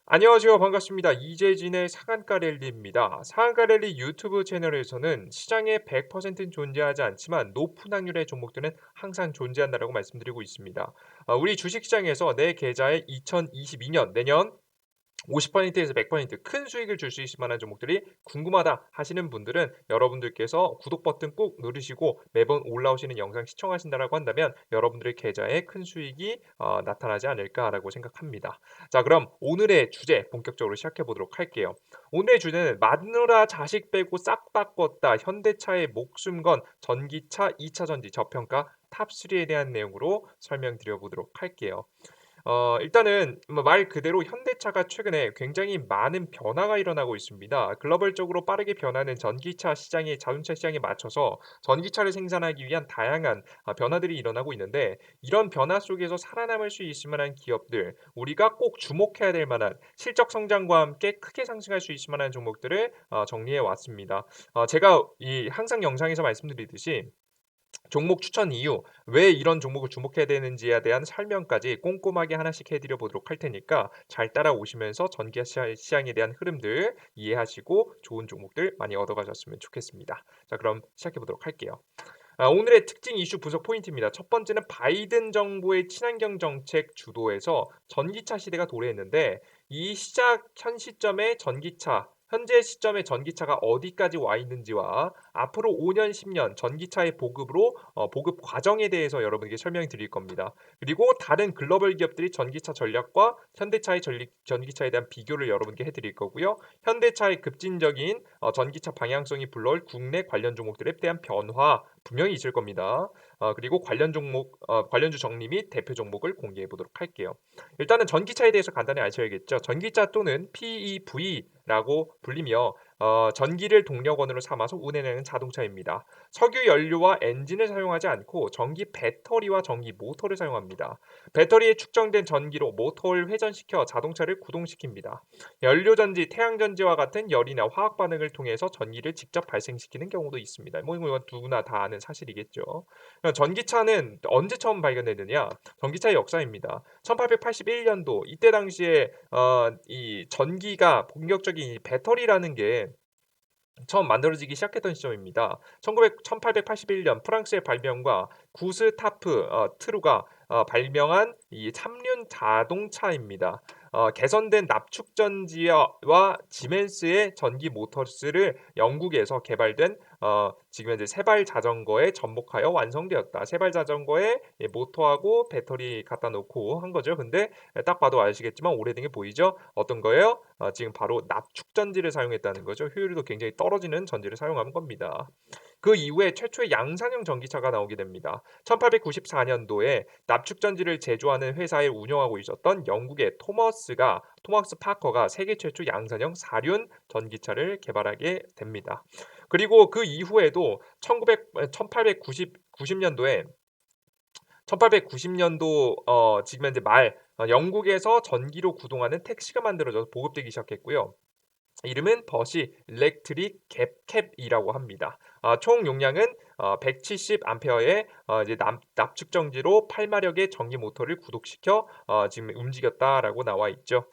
안녕하세요. 반갑습니다. 이재진의 상한가 랠리입니다. 상한가 랠리 유튜브 채널에서는 시장에 100%는 존재하지 않지만 높은 확률의 종목들은 항상 존재한다라고 말씀드리고 있습니다. 우리 주식시장에서 내 계좌에 2022년 내년 50%에서 100%큰 수익을 줄 수 있을 만한 종목들이 궁금하다 하시는 분들은 여러분들께서 구독 버튼 꾹 누르시고 매번 올라오시는 영상 시청하신다라고 한다면 여러분들의 계좌에 큰 수익이 나타나지 않을까라고 생각합니다. 자, 그럼 오늘의 주제 본격적으로 시작해 보도록 할게요. 오늘의 주제는 마누라 자식 빼고 싹 바꿨다. 현대차의 목숨 건 전기차 2차 전지 저평가 탑3에 대한 내용으로 설명드려 보도록 할게요. 일단은 말 그대로 현대차가 최근에 굉장히 많은 변화가 일어나고 있습니다. 글로벌적으로 빠르게 변하는 전기차 시장이 자동차 시장에 맞춰서 전기차를 생산하기 위한 다양한 변화들이 일어나고 있는데 이런 변화 속에서 살아남을 수 있을 만한 기업들, 우리가 꼭 주목해야 될 만한 실적 성장과 함께 크게 상승할 수 있을 만한 종목들을 정리해 왔습니다. 제가 이 항상 영상에서 말씀드리듯이 종목 추천 이유, 왜 이런 종목을 주목해야 되는지에 대한 설명까지 꼼꼼하게 하나씩 해드려 보도록 할 테니까 잘 따라오시면서 전기 시장에 대한 흐름들 이해하시고 좋은 종목들 많이 얻어가셨으면 좋겠습니다. 자, 그럼 시작해 보도록 할게요. 오늘의 특징 이슈 분석 포인트입니다. 첫 번째는 바이든 정부의 친환경 정책 주도에서 전기차 시대가 도래했는데 이 시작 현 시점의 전기차 현재 시점의 전기차가 어디까지 와 있는지와 앞으로 5년, 10년 전기차의 보급으로 보급 과정에 대해서 여러분에게 설명을 드릴 겁니다. 그리고 다른 글로벌 기업들이 전기차 전략과 현대차의 전기차에 대한 비교를 여러분께 해드릴 거고요. 현대차의 급진적인 전기차 방향성이 불러올 국내 관련 종목들에 대한 변화 분명히 있을 겁니다. 그리고 관련주 정리 및 대표 종목을 공개해 보도록 할게요. 일단은 전기차에 대해서 간단히 아셔야겠죠. 전기차 또는 PEV라고 불리며 전기를 동력원으로 삼아서 운행하는 자동차입니다. 석유 연료와 엔진을 사용하지 않고 전기 배터리와 전기 모터를 사용합니다. 배터리에 축적된 전기로 모터를 회전시켜 자동차를 구동시킵니다. 연료전지, 태양전지와 같은 열이나 화학 반응을 통해서 전기를 직접 발생시키는 경우도 있습니다. 뭐 이건 누구나 다 아는 사실이겠죠. 전기차는 언제 처음 발견됐느냐? 전기차의 역사입니다. 1881년도 이때 당시에 이 전기가 본격적인 이 배터리라는 게 처음 만들어지기 시작했던 시점입니다. 1881년 프랑스의 발명가 구스타프 트루가 발명한 이 삼륜 자동차입니다. 개선된 납축전지와 지멘스의 전기 모터스를 영국에서 개발된 지금 현재 세발 자전거에 접목하여 완성되었다. 세발 자전거에 모터하고 배터리 갖다 놓고 한 거죠. 근데 딱 봐도 아시겠지만 오래된 게 보이죠? 어떤 거예요? 지금 바로 납축전지를 사용했다는 거죠. 효율도 굉장히 떨어지는 전지를 사용한 겁니다. 그 이후에 최초의 양산형 전기차가 나오게 됩니다. 1894년도에 납축전지를 제조하는 회사에 운영하고 있었던 영국의 토머스 파커가 세계 최초 양산형 사륜 전기차를 개발하게 됩니다. 그리고 그 이후에도 1890년도에 1890년도 지금 현재 말 영국에서 전기로 구동하는 택시가 만들어져서 보급되기 시작했고요. 이름은 버시 일렉트릭 캡이라고 합니다. 총 용량은 170 암페어의 이제 납축전지로 8마력의 전기 모터를 구동시켜 지금 움직였다라고 나와 있죠.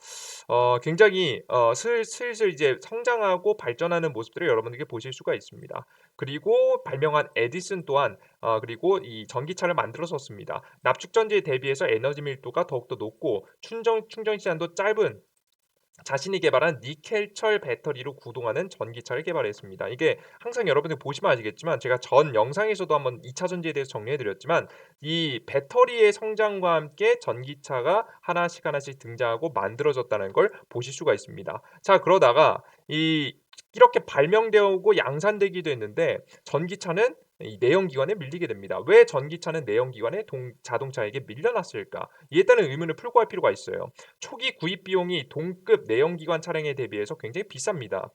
굉장히 슬슬 이제 성장하고 발전하는 모습들을 여러분들께 보실 수가 있습니다. 그리고 발명한 에디슨 또한 그리고 이 전기차를 만들어섰습니다. 납축전지에 대비해서 에너지 밀도가 더욱더 높고 충전 시간도 짧은 자신이 개발한 니켈철 배터리로 구동하는 전기차를 개발했습니다. 이게 항상 여러분들 보시면 아시겠지만 제가 전 영상에서도 한번 2차 전지에 대해서 정리해 드렸지만 이 배터리의 성장과 함께 전기차가 하나씩 등장하고 만들어졌다는 걸 보실 수가 있습니다. 자, 그러다가 이렇게 발명되고 양산되기도 했는데 전기차는 이 내연기관에 밀리게 됩니다. 왜 전기차는 내연기관의 자동차에게 밀려났을까? 이에 따른 의문을 풀고 할 필요가 있어요. 초기 구입 비용이 동급 내연기관 차량에 대비해서 굉장히 비쌉니다.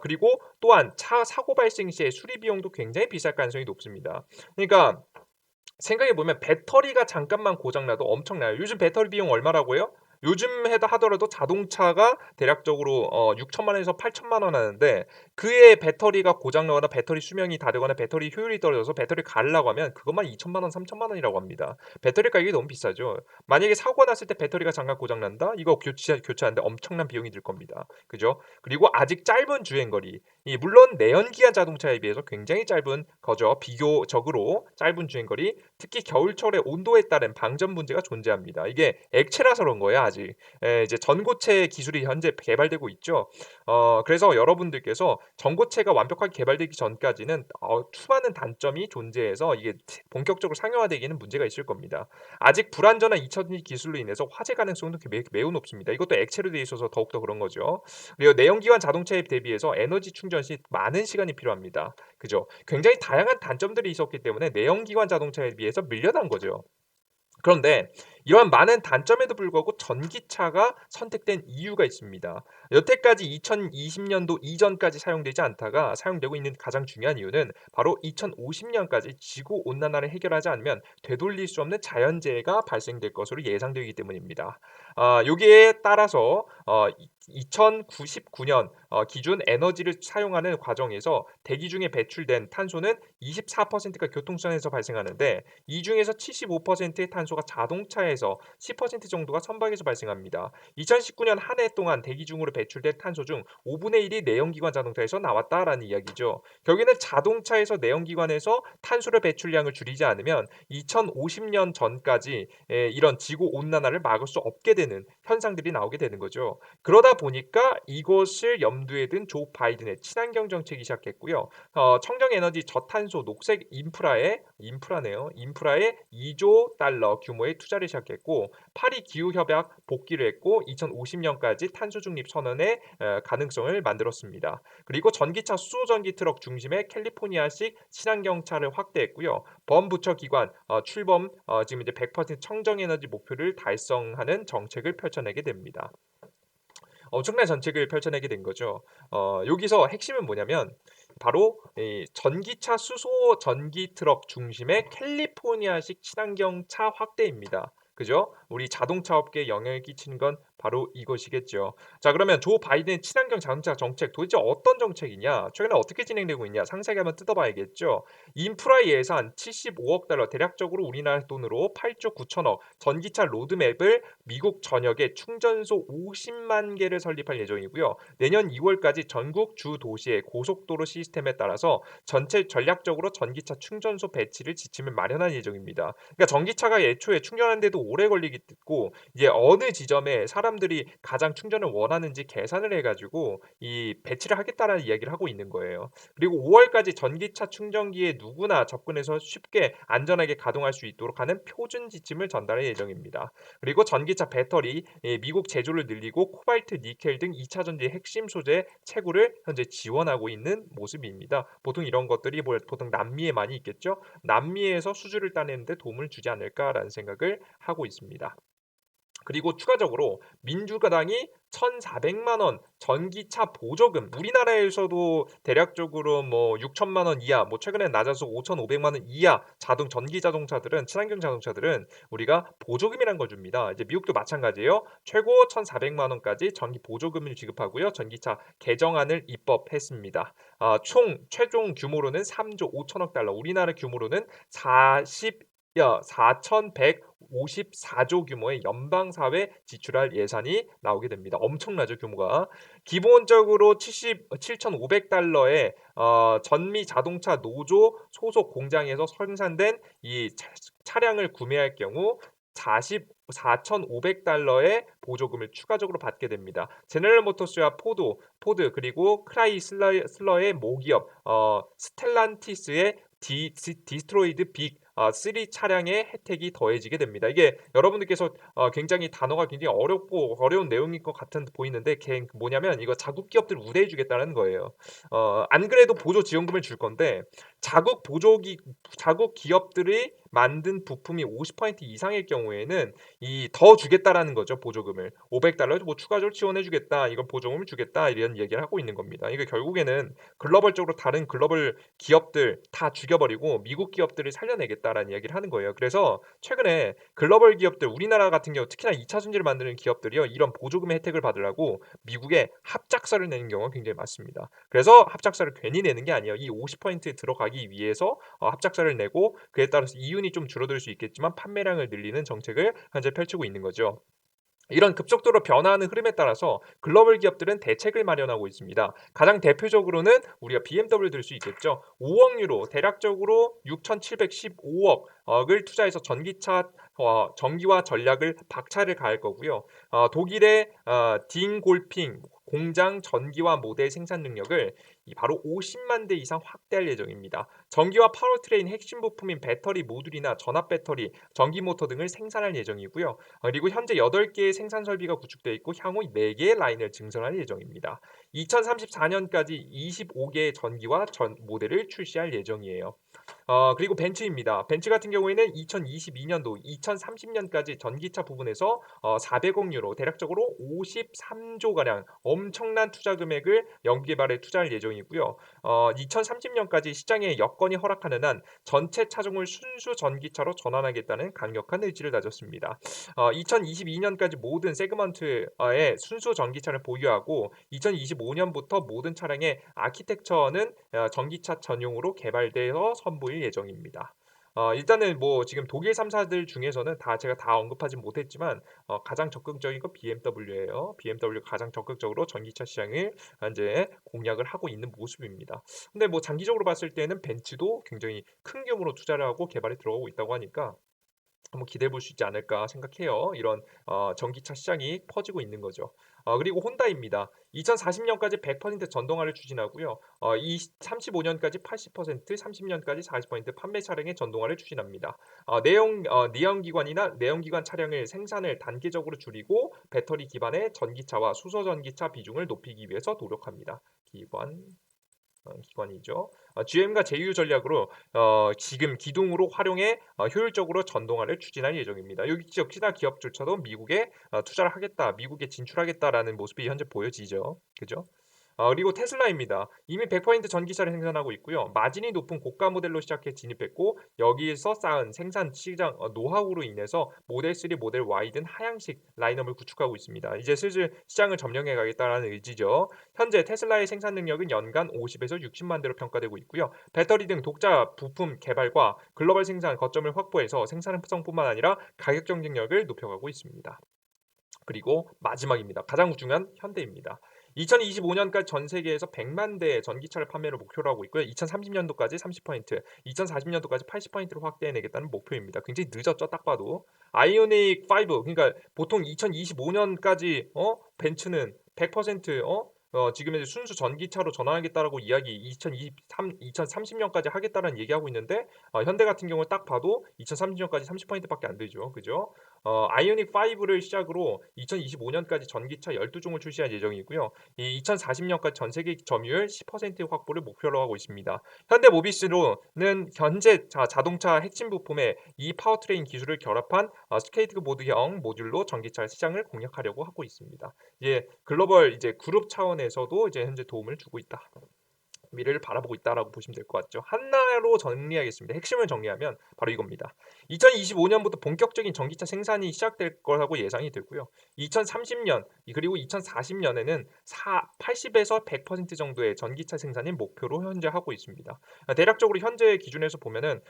그리고 또한 차 사고 발생 시에 수리 비용도 굉장히 비쌀 가능성이 높습니다. 그러니까 생각해 보면 배터리가 잠깐만 고장 나도 엄청나요. 요즘 배터리 비용 얼마라고요? 요즘 해다 하더라도 자동차가 대략적으로 6천만 원에서 8천만 원 하는데 그의 배터리가 고장 나거나 배터리 수명이 다 되거나 배터리 효율이 떨어져서 배터리를 갈으려고 하면 그것만 2천만 원, 3천만 원이라고 합니다. 배터리 가격이 너무 비싸죠. 만약에 사고가 났을 때 배터리가 잠깐 고장 난다? 이거 교체하는데 엄청난 비용이 들 겁니다. 그죠? 그리고 아직 짧은 주행 거리. 물론 내연기관 자동차에 비해서 굉장히 짧은 거죠. 비교적으로 짧은 주행 거리. 특히 겨울철에 온도에 따른 방전 문제가 존재합니다. 이게 액체라서 그런 거예요, 아직. 이제 전고체 기술이 현재 개발되고 있죠. 그래서 여러분들께서 전고체가 완벽하게 개발되기 전까지는 수많은 단점이 존재해서 이게 본격적으로 상용화되기에는 문제가 있을 겁니다. 아직 불완전한 2000년 기술로 인해서 화재 가능성도 매우 높습니다. 이것도 액체로 되어 있어서 더욱더 그런 거죠. 그리고 내연기관 자동차에 대비해서 에너지 충전 시 많은 시간이 필요합니다. 그죠? 굉장히 다양한 단점들이 있었기 때문에 내연기관 자동차에 비해서 밀려난 거죠. 그런데 이러한 많은 단점에도 불구하고 전기차가 선택된 이유가 있습니다. 여태까지 2020년도 이전까지 사용되지 않다가 사용되고 있는 가장 중요한 이유는 바로 2050년까지 지구 온난화를 해결하지 않으면 되돌릴 수 없는 자연재해가 발생될 것으로 예상되기 때문입니다. 여기에 따라서 2099년 기준 에너지를 사용하는 과정에서 대기 중에 배출된 탄소는 24%가 교통선에서 발생하는데 이 중에서 75%의 탄소가 자동차에서 10% 정도가 선박에서 발생합니다. 2019년 한 해 동안 대기 중으로 배출된 탄소 중 5분의 1이 내연기관 자동차에서 나왔다라는 이야기죠. 결국에는 자동차에서 내연기관에서 탄소를 배출량을 줄이지 않으면 2050년 전까지 이런 지구 온난화를 막을 수 없게 되는 현상들이 나오게 되는 거죠. 그러다 보니까 이것을 염두에 둔 조 바이든의 친환경 정책이 시작했고요. 청정 에너지 저탄소 녹색 인프라에 2조 달러 규모의 투자를 시작했고 파리 기후 협약 복귀를 했고 2050년까지 탄소 중립 선언의 가능성을 만들었습니다. 그리고 전기차 수소 전기 트럭 중심의 캘리포니아식 친환경차를 확대했고요. 범부처 기관 출범 지금 이제 100% 청정 에너지 목표를 달성하는 정책을 펼쳐내게 됩니다. 엄청난 정책을 펼쳐내게 된 거죠. 여기서 핵심은 뭐냐면 바로 이 전기차 수소 전기 트럭 중심의 캘리포니아식 친환경차 확대입니다. 그죠? 우리 자동차 업계에 영향을 끼치는 건 바로 이것이겠죠. 자, 그러면 조 바이든의 친환경 자동차 정책 도대체 어떤 정책이냐? 최근에 어떻게 진행되고 있냐? 상세하게 한번 뜯어봐야겠죠. 인프라 예산 75억 달러, 대략적으로 우리나라 돈으로 8조 9천억, 전기차 로드맵을 미국 전역에 충전소 50만 개를 설립할 예정이고요. 내년 2월까지 전국 주 도시의 고속도로 시스템에 따라서 전체 전략적으로 전기차 충전소 배치를 지침을 마련할 예정입니다. 그러니까 전기차가 애초에 충전하는데도 오래 걸리겠고 이제 어느 지점에 사람들이 가장 충전을 원하는지 계산을 해가지고 이 배치를 하겠다라는 이야기를 하고 있는 거예요. 그리고 5월까지 전기차 충전기에 누구나 접근해서 쉽게 안전하게 가동할 수 있도록 하는 표준 지침을 전달할 예정입니다. 그리고 전기차 배터리 미국 제조를 늘리고 코발트, 니켈 등 2차 전지의 핵심 소재 채굴을 현재 지원하고 있는 모습입니다. 보통 이런 것들이 보통 남미에 많이 있겠죠. 남미에서 수주를 따내는 데 도움을 주지 않을까라는 생각을 하고 있습니다. 그리고 추가적으로 민주당이 1,400만 원 전기차 보조금, 우리나라에서도 대략적으로 뭐 6천만 원 이하, 뭐 최근에 낮아서 5,500만 원 이하 전기 자동차들은, 친환경 자동차들은 우리가 보조금이란 걸 줍니다. 이제 미국도 마찬가지예요. 최고 1,400만 원까지 전기 보조금을 지급하고요. 전기차 개정안을 입법했습니다. 총 최종 규모로는 3조 5천억 달러, 우리나라 규모로는 4,154조 규모의 연방사회 지출할 예산이 나오게 됩니다. 엄청나죠, 규모가. 기본적으로 7,500달러의 전미 자동차 노조 소속 공장에서 생산된 이 차량을 구매할 경우 4,500달러의 보조금을 추가적으로 받게 됩니다. 제너럴 모터스와 포드 그리고 크라이슬러의 모기업 스텔란티스의 디스트로이드 빅 3 차량의 혜택이 더해지게 됩니다. 이게 여러분들께서 굉장히 단어가 굉장히 어렵고 어려운 내용인 것 같은 보이는데 뭐냐면 이거 자국 기업들 우대해 주겠다는 거예요. 안 그래도 보조 지원금을 줄 건데 자국 기업들이 만든 부품이 50% 이상일 경우에는 이 더 주겠다라는 거죠, 보조금을. $500 뭐 추가적으로 지원해 주겠다. 이건 보조금을 주겠다. 이런 얘기를 하고 있는 겁니다. 이게 결국에는 글로벌적으로 다른 글로벌 기업들 다 죽여 버리고 미국 기업들을 살려내겠다라는 이야기를 하는 거예요. 그래서 최근에 글로벌 기업들 우리나라 같은 경우 특히나 2차 전지를 만드는 기업들이요. 이런 보조금의 혜택을 받으려고 미국에 합작사를 내는 경우가 굉장히 많습니다. 그래서 합작사를 괜히 내는 게 아니에요. 이 50%에 들어가기 위해서 합작사를 내고 그에 따라서 이윤이 좀 줄어들 수 있겠지만 판매량을 늘리는 정책을 현재 펼치고 있는 거죠. 이런 급속도로 변화하는 흐름에 따라서 글로벌 기업들은 대책을 마련하고 있습니다. 가장 대표적으로는 우리가 BMW 들 수 있겠죠. 5억 유로, 대략적으로 6,715억을 투자해서 전기차 전기화 전략을 박차를 가할 거고요. 독일의 딩골핑 공장 전기화 모델 생산 능력을 바로 50만 대 이상 확대할 예정입니다. 전기화 파워트레인 핵심 부품인 배터리 모듈이나 전압 배터리, 전기 모터 등을 생산할 예정이고요. 그리고 현재 8개의 생산 설비가 구축되어 있고 향후 4개의 라인을 증설할 예정입니다. 2034년까지 25개의 전기화 전 모델을 출시할 예정이에요. 그리고 벤츠입니다. 벤츠 같은 경우에는 2022년도, 2030년까지 전기차 부분에서 400억 유로, 대략적으로 53조 가량 엄청난 투자 금액을 연기 개발에 투자할 예정이고요. 2030년까지 시장에 여건이 허락하는 한 전체 차종을 순수 전기차로 전환하겠다는 강력한 의지를 다졌습니다. 2022년까지 모든 세그먼트의 순수 전기차를 보유하고 2025년부터 모든 차량의 아키텍처는 전기차 전용으로 개발되어 선보일 예정입니다. 일단은 뭐 지금 독일 3사들 중에서는 제가 다 언급하진 못했지만 가장 적극적인 건 BMW예요. BMW가 가장 적극적으로 전기차 시장을 현재 공략을 하고 있는 모습입니다. 근데 뭐 장기적으로 봤을 때는 벤츠도 굉장히 큰 규모로 투자를 하고 개발에 들어가고 있다고 하니까 한번 기대해 볼 수 있지 않을까 생각해요. 이런 전기차 시장이 퍼지고 있는 거죠. 그리고 혼다입니다. 2040년까지 100% 전동화를 추진하고요. 35년까지 80%, 30년까지 40% 판매 차량의 전동화를 추진합니다. 내연기관 차량을 생산을 단계적으로 줄이고 배터리 기반의 전기차와 수소 전기차 비중을 높이기 위해서 노력합니다. 기관이죠. GM과 제휴 전략으로 지금 기둥으로 활용해 효율적으로 전동화를 추진할 예정입니다. 여기 역시나 기업조차도 미국에 투자를 하겠다, 미국에 진출하겠다라는 모습이 현재 보여지죠. 그죠? 그리고 테슬라입니다. 이미 100% 전기차를 생산하고 있고요. 마진이 높은 고가 모델로 시작해 진입했고 여기에서 쌓은 생산 시장 노하우로 인해서 모델 3, 모델 Y 등 하향식 라인업을 구축하고 있습니다. 이제 슬슬 시장을 점령해 가겠다는 의지죠. 현재 테슬라의 생산 능력은 연간 50에서 60만 대로 평가되고 있고요. 배터리 등 독자 부품 개발과 글로벌 생산 거점을 확보해서 생산성뿐만 아니라 가격 경쟁력을 높여가고 있습니다. 그리고 마지막입니다. 가장 중요한 현대입니다. 2025년까지 전 세계에서 100만 대의 전기차를 판매를 목표로 하고 있고요. 2030년도까지 30%, 2040년도까지 80%로 확대해내겠다는 목표입니다. 굉장히 늦었죠, 딱 봐도. 아이오닉 5, 그러니까 보통 2025년까지 벤츠는 100% 지금 이제 순수 전기차로 전환하겠다라고 이야기 2030년까지 하겠다는 얘기하고 있는데 현대 같은 경우 딱 봐도 2030년까지 30%밖에 안 되죠. 그죠? 아이오닉 5를 시작으로 2025년까지 전기차 12종을 출시할 예정이고요. 이 2040년까지 전 세계 점유율 10% 확보를 목표로 하고 있습니다. 현대 모비스로는 현재 자동차 핵심 부품에 이 파워트레인 기술을 결합한 스케이트보드형 모듈로 전기차 시장을 공략하려고 하고 있습니다. 글로벌 그룹 차원에서도 현재 도움을 주고 있다. 미래를 바라보고 있다라고 보시면 될 것 같죠. 하나로 정리하겠습니다. 핵심을 정리하면 바로 이겁니다. 2025년부터 본격적인 전기차 생산이 시작될 거라고 예상이 되고요. 2030년 그리고 2040년에는 80에서 100% 정도의 전기차 생산을 목표로 현재 하고 있습니다. 대략적으로 현재 기준에서 보면은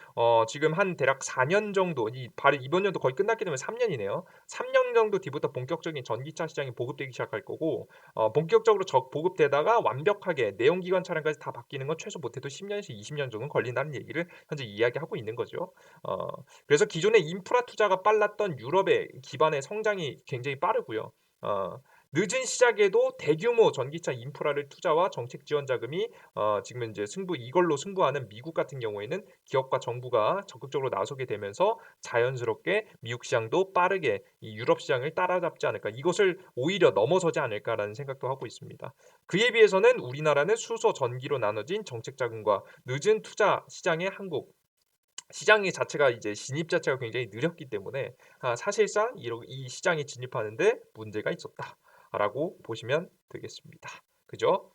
지금 한 대략 4년 정도 바로 이번 년도 거의 끝났기 때문에 3년이네요. 3년 정도 뒤부터 본격적인 전기차 시장이 보급되기 시작할 거고 본격적으로 보급되다가 완벽하게 내연기관 차량까지 다 바뀌는 건 최소 못해도 10년에서 20년 정도는 걸린다는 얘기를 현재 이야기하고 있는 거죠. 어, 그래서 기존의 인프라 투자가 빨랐던 유럽의 기반의 성장이 굉장히 빠르고요. 어, 늦은 시작에도 대규모 전기차 인프라를 투자와 정책 지원 자금이 지금 이제 이걸로 승부하는 미국 같은 경우에는 기업과 정부가 적극적으로 나서게 되면서 자연스럽게 미국 시장도 빠르게 이 유럽 시장을 따라잡지 않을까, 이것을 오히려 넘어서지 않을까라는 생각도 하고 있습니다. 그에 비해서는 우리나라는 수소 전기로 나눠진 정책 자금과 늦은 투자 시장의 한국 시장이 자체가 이제 진입 자체가 굉장히 느렸기 때문에 사실상 이 시장에 진입하는 데 문제가 있었다라고 보시면 되겠습니다. 그죠?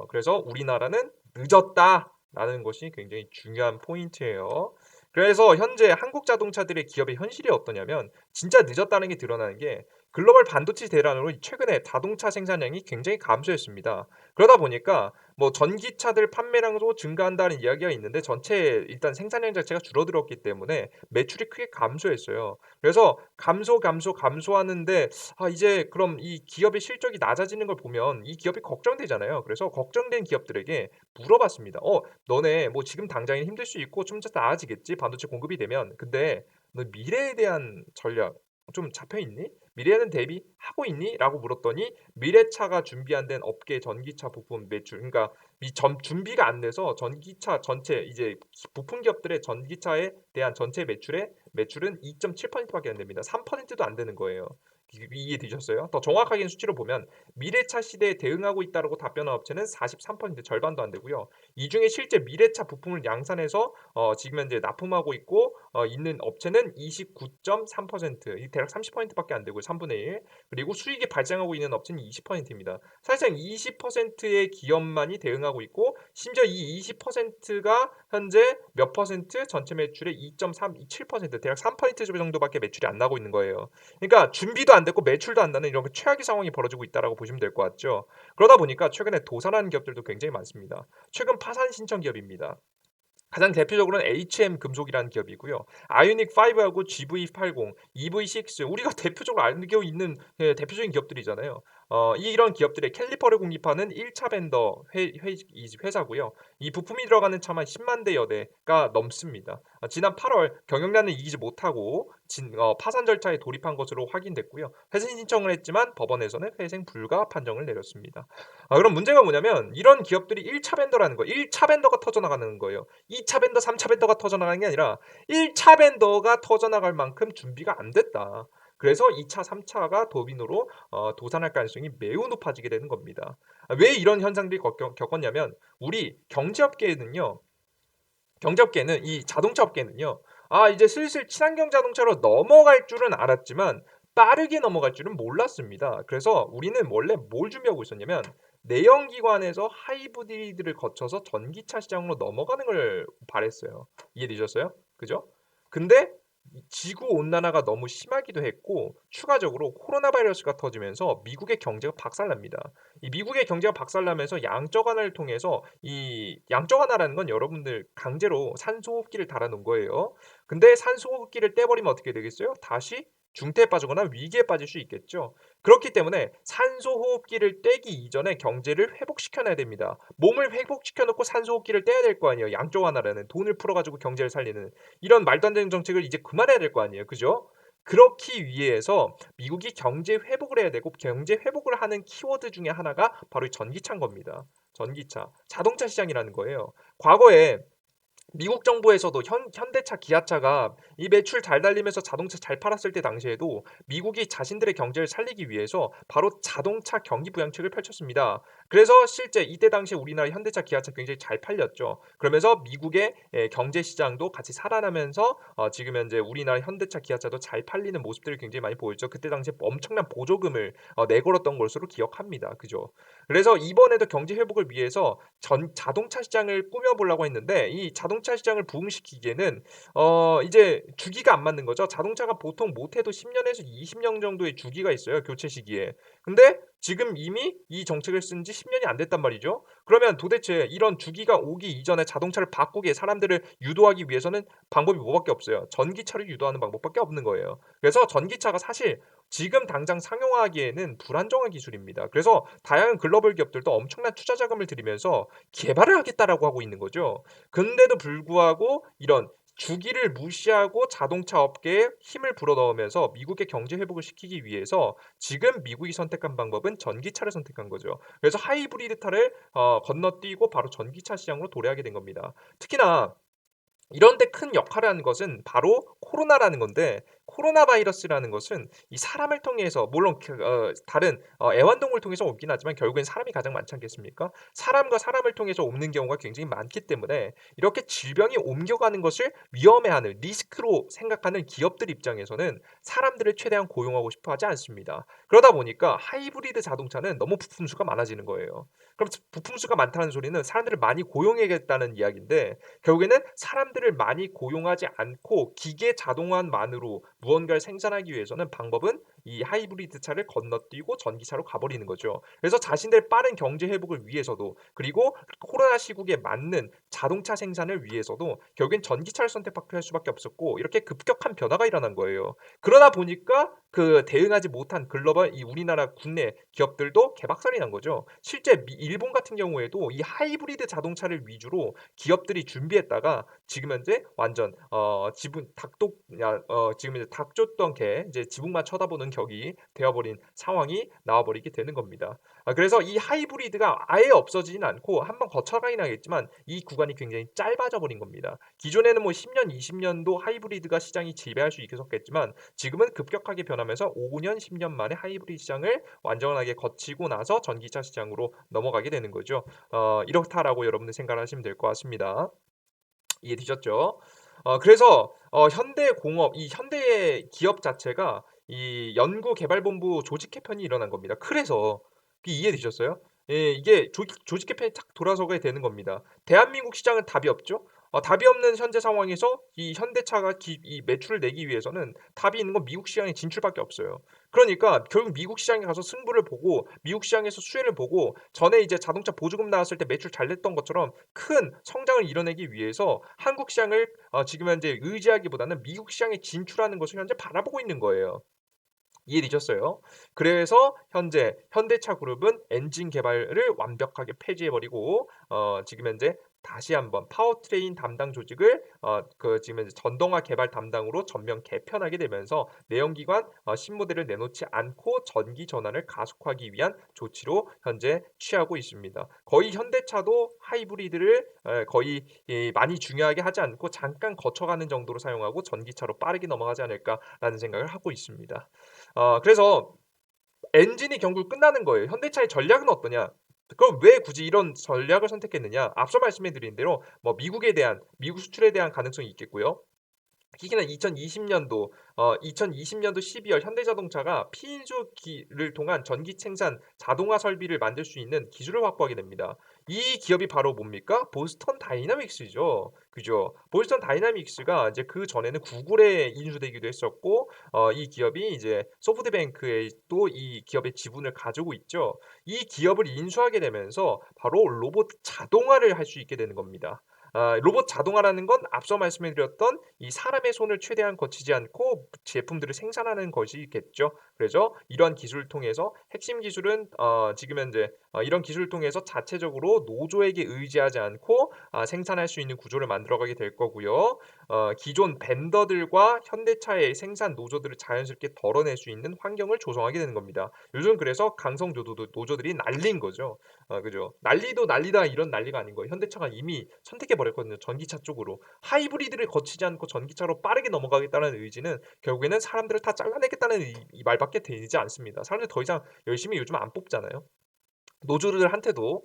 그래서 '우리나라는 늦었다.'라는 것이 굉장히 중요한 포인트예요. 그래서 현재 한국 자동차들의 기업의 현실이 어떠냐면 진짜 늦었다는 게 드러나는 게 글로벌 반도체 대란으로 최근에 자동차 생산량이 굉장히 감소했습니다. 그러다 보니까 뭐 전기차들 판매량도 증가한다는 이야기가 있는데 전체 일단 생산량 자체가 줄어들었기 때문에 매출이 크게 감소했어요. 그래서 감소하는데 이제 그럼 이 기업의 실적이 낮아지는 걸 보면 이 기업이 걱정되잖아요. 그래서 걱정된 기업들에게 물어봤습니다. 너네 뭐 지금 당장은 힘들 수 있고 좀 이따 나아지겠지 반도체 공급이 되면. 근데 너 미래에 대한 전략 좀 잡혀 있니? 미래에는 대비하고 있니? 라고 물었더니 미래차가 준비 안 된 업계 전기차 부품 매출 그러니까 준비가 안 돼서 전기차 전체 이제 부품 기업들의 전기차에 대한 전체 매출은 2.7% 밖에 안 됩니다. 3%도 안 되는 거예요. 이해되셨어요? 더 정확하게 수치로 보면 미래차 시대에 대응하고 있다라고 답변한 업체는 43% 절반도 안 되고요. 이 중에 실제 미래차 부품을 양산해서 지금 현재 납품하고 있고 있는 업체는 29.3%, 이 대략 30%밖에 안 되고요. 3분의 1. 그리고 수익이 발생하고 있는 업체는 20%입니다. 사실상 20%의 기업만이 대응하고 있고 심지어 이 20%가 현재 몇 퍼센트? 전체 매출의 2.37% 대략 3% 정도밖에 매출이 안 나고 있는 거예요. 그러니까 준비도 안 됐고 매출도 안 나는 이런 최악의 상황이 벌어지고 있다라고 보시면 될 것 같죠. 그러다 보니까 최근에 도산하는 기업들도 굉장히 많습니다. 최근 파산 신청 기업입니다. 가장 대표적으로는 HM 금속이라는 기업이고요. 아이오닉 5하고 GV80, EV6 우리가 대표적으로 알고 있는 대표적인 기업들이잖아요. 이런 기업들의 캘리퍼를 공급하는 1차 벤더 이 회사고요. 이 부품이 들어가는 차만 10만 대 여대가 넘습니다. 지난 8월 경영난을 이기지 못하고 파산 절차에 돌입한 것으로 확인됐고요. 회생 신청을 했지만 법원에서는 회생 불가 판정을 내렸습니다. 그럼 문제가 뭐냐면 이런 기업들이 1차 벤더라는 거예요. 1차 벤더가 터져나가는 거예요. 2차 벤더, 3차 벤더가 터져나가는 게 아니라 1차 벤더가 터져나갈 만큼 준비가 안 됐다. 그래서 2차, 3차가 도빈으로 도산할 가능성이 매우 높아지게 되는 겁니다. 왜 이런 현상들이 겪었냐면 우리 경제업계는 이 자동차 업계는요. 이제 슬슬 친환경 자동차로 넘어갈 줄은 알았지만 빠르게 넘어갈 줄은 몰랐습니다. 그래서 우리는 원래 뭘 준비하고 있었냐면 내연기관에서 하이브리드를 거쳐서 전기차 시장으로 넘어가는 걸 바랬어요. 이해되셨어요? 그죠? 근데 지구 온난화가 너무 심하기도 했고 추가적으로 코로나 바이러스가 터지면서 미국의 경제가 박살납니다. 이 미국의 경제가 박살나면서 양적 완화를 통해서 이 양적 완화라는 건 여러분들 강제로 산소호흡기를 달아 놓은 거예요. 근데 산소호흡기를 떼버리면 어떻게 되겠어요? 다시 중태에 빠지거나 위기에 빠질 수 있겠죠. 그렇기 때문에 산소호흡기를 떼기 이전에 경제를 회복시켜 놔야 됩니다. 몸을 회복시켜 놓고 산소호흡기를 떼야 될 거 아니에요. 양적 완화라는 돈을 풀어 가지고 경제를 살리는 이런 말도 안 되는 정책을 이제 그만해야 될 거 아니에요. 그죠? 그렇기 위해서 미국이 경제 회복을 해야 되고 경제 회복을 하는 키워드 중에 하나가 바로 이 전기차인 겁니다. 전기차, 자동차 시장이라는 거예요. 과거에 미국 정부에서도 현대차, 기아차가 이 매출 잘 달리면서 자동차 잘 팔았을 때 당시에도 미국이 자신들의 경제를 살리기 위해서 바로 자동차 경기 부양책을 펼쳤습니다. 그래서 실제 이때 당시에 우리나라 현대차, 기아차 굉장히 잘 팔렸죠. 그러면서 미국의 경제 시장도 같이 살아나면서 지금 현재 우리나라 현대차, 기아차도 잘 팔리는 모습들을 굉장히 많이 보였죠. 그때 당시에 엄청난 보조금을 내걸었던 것으로 기억합니다. 그죠? 그래서 이번에도 경제 회복을 위해서 자동차 시장을 꾸며보려고 했는데 이 자동차 시장을 부흥시키기에는 이제 주기가 안 맞는 거죠. 자동차가 보통 못해도 10년에서 20년 정도의 주기가 있어요. 교체 시기에. 근데 지금 이미 이 정책을 쓴 지 10년이 안 됐단 말이죠. 그러면 도대체 이런 주기가 오기 이전에 자동차를 바꾸게 사람들을 유도하기 위해서는 방법이 뭐밖에 없어요. 전기차를 유도하는 방법밖에 없는 거예요. 그래서 전기차가 사실 지금 당장 상용화하기에는 불안정한 기술입니다. 그래서 다양한 글로벌 기업들도 엄청난 투자 자금을 들이면서 개발을 하겠다라고 하고 있는 거죠. 근데도 불구하고 이런 주기를 무시하고 자동차 업계에 힘을 불어넣으면서 미국의 경제 회복을 시키기 위해서 지금 미국이 선택한 방법은 전기차를 선택한 거죠. 그래서 하이브리드차를 건너뛰고 바로 전기차 시장으로 도래하게 된 겁니다. 특히나 이런 데 큰 역할을 하는 것은 바로 코로나라는 건데 코로나 바이러스라는 것은 이 사람을 통해서 물론 다른 애완동물을 통해서 옮긴 하지만 결국엔 사람이 가장 많지 않겠습니까? 사람과 사람을 통해서 옮는 경우가 굉장히 많기 때문에 이렇게 질병이 옮겨가는 것을 위험해하는 리스크로 생각하는 기업들 입장에서는 사람들을 최대한 고용하고 싶어 하지 않습니다. 그러다 보니까 하이브리드 자동차는 너무 부품 수가 많아지는 거예요. 그럼 부품 수가 많다는 소리는 사람들을 많이 고용해야겠다는 이야기인데 결국에는 사람들을 많이 고용하지 않고 기계 자동화만으로 무언가를 생산하기 위해서는 방법은 이 하이브리드 차를 건너뛰고 전기차로 가버리는 거죠. 그래서 자신들의 빠른 경제 회복을 위해서도 그리고 코로나 시국에 맞는 자동차 생산을 위해서도 결국엔 전기차를 선택할 수밖에 없었고 이렇게 급격한 변화가 일어난 거예요. 그러다 보니까 그 대응하지 못한 글로벌 이 우리나라 국내 기업들도 개박살이 난 거죠. 실제 일본 같은 경우에도 이 하이브리드 자동차를 위주로 기업들이 준비했다가 지금 현재 완전 지분 닭독 지금 이제 닭 쫓던 개 이제 지붕만 쳐다보는 격이 되어 버린 상황이 나와 버리게 되는 겁니다. 그래서 이 하이브리드가 아예 없어지진 않고 한번 거쳐가긴 하겠지만 이 구간이 굉장히 짧아져 버린 겁니다. 기존에는 뭐 10 년, 20 년도 하이브리드가 시장이 지배할 수 있었겠지만 지금은 급격하게 변하면서 5 년, 10년 만에 하이브리드 시장을 완전하게 거치고 나서 전기차 시장으로 넘어가게 되는 거죠. 이렇다라고 여러분들 생각을 하시면 될 것 같습니다. 이해되셨죠? 그래서 현대공업 이 현대의 기업 자체가 이 연구개발본부 조직 개편이 일어난 겁니다. 그래서 이해되셨어요? 예 이게 조직 개편이 탁 돌아서게 되는 겁니다. 대한민국 시장은 답이 없죠. 답이 없는 현재 상황에서 이 현대차가 이 매출을 내기 위해서는 답이 있는 건 미국 시장에 진출밖에 없어요. 그러니까 결국 미국 시장에 가서 승부를 보고 미국 시장에서 수혜를 보고 전에 이제 자동차 보조금 나왔을 때 매출 잘 냈던 것처럼 큰 성장을 이뤄내기 위해서 한국 시장을 지금 현재 의지하기보다는 미국 시장에 진출하는 것을 현재 바라보고 있는 거예요. 이해되셨어요? 그래서 현재 현대차 그룹은 엔진 개발을 완벽하게 폐지해 버리고 지금 현재 다시 한번 파워트레인 담당 조직을 지금 현재 전동화 개발 담당으로 전면 개편하게 되면서 내연기관 신모델을 내놓지 않고 전기 전환을 가속화하기 위한 조치로 현재 취하고 있습니다. 거의 현대차도 하이브리드를 거의 많이 중요하게 하지 않고 잠깐 거쳐가는 정도로 사용하고 전기차로 빠르게 넘어가지 않을까라는 생각을 하고 있습니다. 그래서 엔진이 결국 끝나는 거예요. 현대차의 전략은 어떠냐? 그럼 왜 굳이 이런 전략을 선택했느냐? 앞서 말씀해 드린 대로 뭐 미국 수출에 대한 가능성이 있겠고요. 특히나 2020 년도 12월 현대자동차가 피인수기를 통한 전기 생산 자동화 설비를 만들 수 있는 기술을 확보하게 됩니다. 이 기업이 바로 뭡니까? 보스턴 다이나믹스죠. 그죠? 보스턴 다이나믹스가 이제 그전에는 구글에 인수되기도 했었고 이 기업이 이제 소프트뱅크에 또 이 기업의 지분을 가지고 있죠. 이 기업을 인수하게 되면서 바로 로봇 자동화를 할 수 있게 되는 겁니다. 로봇 자동화라는 건 앞서 말씀해 드렸던 이 사람의 손을 최대한 거치지 않고 제품들을 생산하는 것이겠죠. 그래서 이러한 기술을 통해서 핵심 기술은 지금 현재 이런 기술을 통해서 자체적으로 노조에게 의지하지 않고 생산할 수 있는 구조를 만들어가게 될 거고요. 기존 벤더들과 현대차의 생산 노조들을 자연스럽게 덜어낼 수 있는 환경을 조성하게 되는 겁니다. 요즘 그래서 강성 노조들이 난리인 거죠. 그죠. 난리도 난리다 이런 난리가 아닌 거예요. 현대차가 이미 선택해 버렸거든요, 전기차 쪽으로. 하이브리드를 거치지 않고 전기차로 빠르게 넘어가겠다는 의지는 결국에는 사람들을 다 잘라내겠다는 이 말밖에 되지 않습니다. 사람들 더 이상 열심히 요즘 안 뽑잖아요. 노조들한테도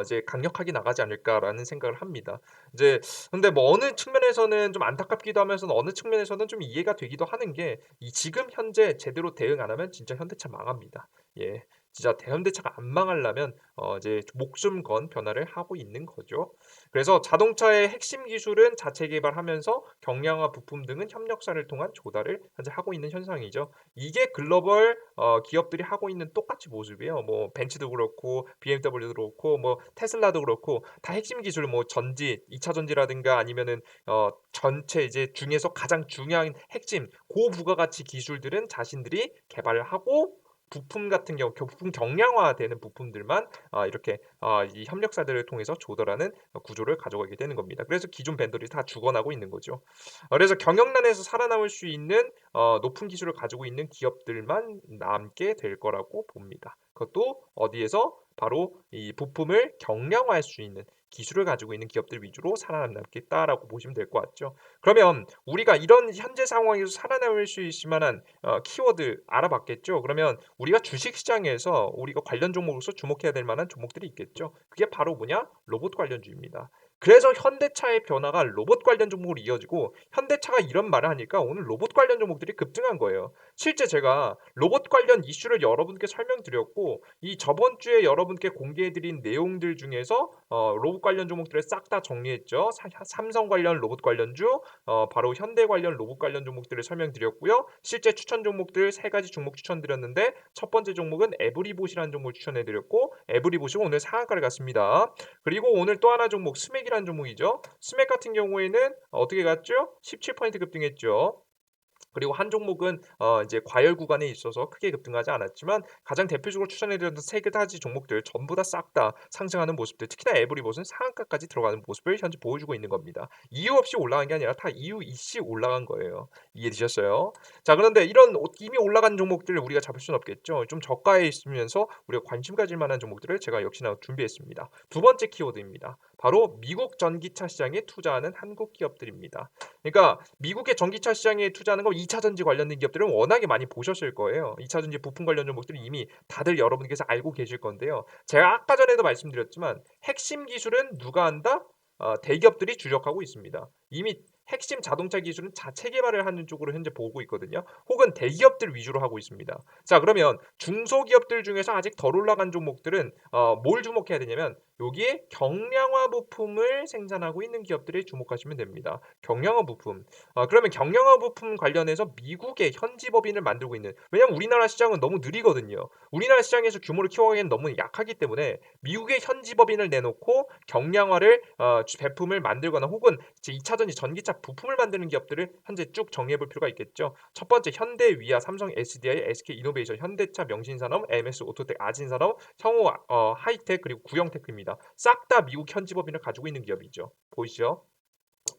이제 '강력하게 나가지 않을까.'라는 생각을 합니다. 이제 근데 뭐 어느 측면에서는 좀 안타깝기도 하면서는 어느 측면에서는 좀 이해가 되기도 하는 게 이 지금 현재 제대로 대응 안 하면 진짜 현대차 망합니다. 예. 진짜 현대차가 안 망하려면 이제 목숨 건 변화를 하고 있는 거죠. 그래서 자동차의 핵심 기술은 자체 개발하면서 경량화 부품 등은 협력사를 통한 조달을 현재 하고 있는 현상이죠. 이게 글로벌 기업들이 하고 있는 똑같이 모습이에요. 뭐 벤츠도 그렇고 BMW도 그렇고 뭐 테슬라도 그렇고 다 핵심 기술 뭐 전지, 2차 전지라든가 아니면은 전체 이제 중에서 가장 중요한 핵심 고부가가치 기술들은 자신들이 개발을 하고 부품 같은 경우 부품 경량화되는 부품들만 이렇게 이 협력사들을 통해서 조달하는 구조를 가져가게 되는 겁니다. 그래서 기존 벤더들이 다 죽어나고 있는 거죠. 그래서 경영난에서 살아남을 수 있는 높은 기술을 가지고 있는 기업들만 남게 될 거라고 봅니다. 그것도 어디에서 바로 이 부품을 경량화할 수 있는 기술을 가지고 있는 기업들 위주로 살아남겠다라고 보시면 될 것 같죠. 그러면 우리가 이런 현재 상황에서 살아남을 수 있을 만한 키워드 알아봤겠죠. 그러면 우리가 주식 시장에서 우리가 관련 종목으로서 주목해야 될 만한 종목들이 있겠죠. 그게 바로 뭐냐? 로봇 관련주입니다. 그래서 현대차의 변화가 로봇 관련 종목으로 이어지고 현대차가 이런 말을 하니까 오늘 로봇 관련 종목들이 급등한 거예요. 실제 제가 로봇 관련 이슈를 여러분께 설명드렸고 이 저번 주에 여러분께 공개해 드린 내용들 중에서 로봇 관련 종목들을 싹 다 정리했죠. 삼성 관련 로봇 관련주, 바로 현대 관련 로봇 관련 종목들을 설명드렸고요. 실제 추천 종목들 세 가지 종목 추천드렸는데 첫 번째 종목은 에브리봇이라는 종목을 추천해 드렸고 에브리봇이 오늘 상한가를 갔습니다. 그리고 오늘 또 하나 종목 스맥이라는 종목이죠. 스맥 같은 경우에는 어떻게 갔죠? 17% 급등했죠. 그리고 한 종목은 이제 과열 구간에 있어서 크게 급등하지 않았지만 가장 대표적으로 추천해 드렸던 세 가지 종목들 전부 다 싹 다 상승하는 모습들, 특히나 에브리봇은 상한가까지 들어가는 모습을 현재 보여주고 있는 겁니다. 이유 없이 올라간 게 아니라 다 이유 있이 올라간 거예요. 이해되셨어요? 자, 그런데 이런 이미 올라간 종목들을 우리가 잡을 수는 없겠죠. 좀 저가에 있으면서 우리가 관심 가질 만한 종목들을 제가 역시나 준비했습니다. 두 번째 키워드입니다. 바로 미국 전기차 시장에 투자하는 한국 기업들입니다. 그러니까 미국의 전기차 시장에 투자하는 거 2차 전지 관련된 기업들은 워낙에 많이 보셨을 거예요. 2차 전지 부품 관련 종목들은 이미 다들 여러분께서 알고 계실 건데요. 제가 아까 전에도 말씀드렸지만 핵심 기술은 누가 한다? 대기업들이 주력하고 있습니다. 이미 핵심 자동차 기술은 자체 개발을 하는 쪽으로 현재 보고 있거든요. 혹은 대기업들 위주로 하고 있습니다. 자, 그러면 중소기업들 중에서 아직 덜 올라간 종목들은 뭘 주목해야 되냐면 여기에 경량화 부품을 생산하고 있는 기업들에 주목하시면 됩니다. 경량화 부품. 그러면 경량화 부품 관련해서 미국의 현지 법인을 만들고 있는, 왜냐하면 우리나라 시장은 너무 느리거든요. 우리나라 시장에서 규모를 키워가기엔 너무 약하기 때문에 미국의 현지 법인을 내놓고 경량화를 제품을 만들거나 혹은 이제 2차 전지 전기차 부품을 만드는 기업들을 현재 쭉 정리해 볼 필요가 있겠죠. 첫 번째 현대, 위아, 삼성, SDI, SK 이노베이션, 현대차, 명신산업, MS 오토텍, 아진산업, 성호 하이텍 그리고 구형테크입니다. 싹 다 미국 현지 법인을 가지고 있는 기업이죠. 보이시죠?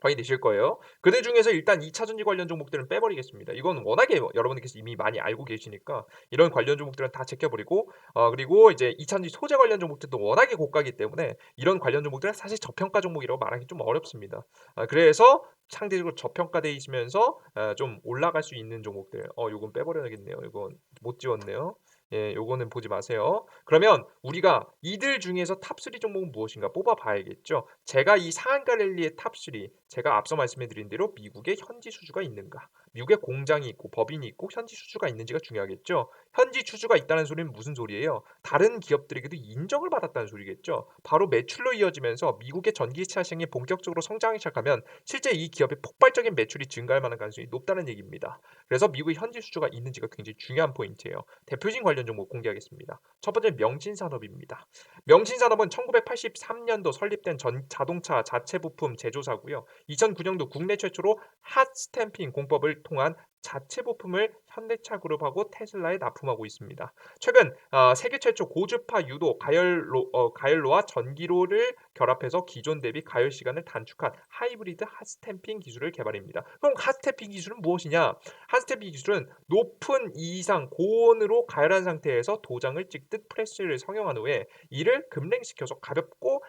확인되실 거예요. 그들 중에서 일단 2차 전지 관련 종목들은 빼버리겠습니다. 이건 워낙에 여러분들께서 이미 많이 알고 계시니까 이런 관련 종목들은 다 제껴버리고 그리고 이제 2차 전지 소재 관련 종목들도 워낙에 고가기 때문에 이런 관련 종목들은 사실 저평가 종목이라고 말하기 좀 어렵습니다. 그래서 상대적으로 저평가돼 있으면서 좀 올라갈 수 있는 종목들 요건 빼버려야겠네요. 이건 못 지웠네요. 예, 요거는 보지 마세요. 그러면 우리가 이들 중에서 탑3 종목은 무엇인가 뽑아봐야겠죠. 제가 이 상한가 랠리의 탑3, 제가 앞서 말씀해드린 대로 미국의 현지 수주가 있는가, 미국에 공장이 있고 법인이 있고 현지 수주가 있는지가 중요하겠죠. 현지 수주가 있다는 소리는 무슨 소리예요? 다른 기업들에게도 인정을 받았다는 소리겠죠. 바로 매출로 이어지면서 미국의 전기차 시장이 본격적으로 성장하기 시작하면 실제 이 기업의 폭발적인 매출이 증가할 만한 가능성이 높다는 얘기입니다. 그래서 미국의 현지 수주가 있는지가 굉장히 중요한 포인트예요. 대표적인 관련 종목 공개하겠습니다. 첫 번째 명신산업입니다. 명신산업은 1983년도 설립된 자동차 자체 부품 제조사고요. 2009년도 국내 최초로 핫 스탬핑 공법을 통한 자체 부품을 현대차 그룹하고 테슬라에 납품하고 있습니다. 최근 세계 최초 고주파 유도 가열로와 전기로를 결합해서 기존 대비 가열 시간을 단축한 하이브리드 핫스탬핑 기술을 개발입니다. 그럼 핫스탬핑 기술은 무엇이냐? 핫스탬핑 기술은 높은 이상 고온으로 가열한 상태에서 도장을 찍듯 프레스를 성형한 후에 이를 급냉시켜서 가볍고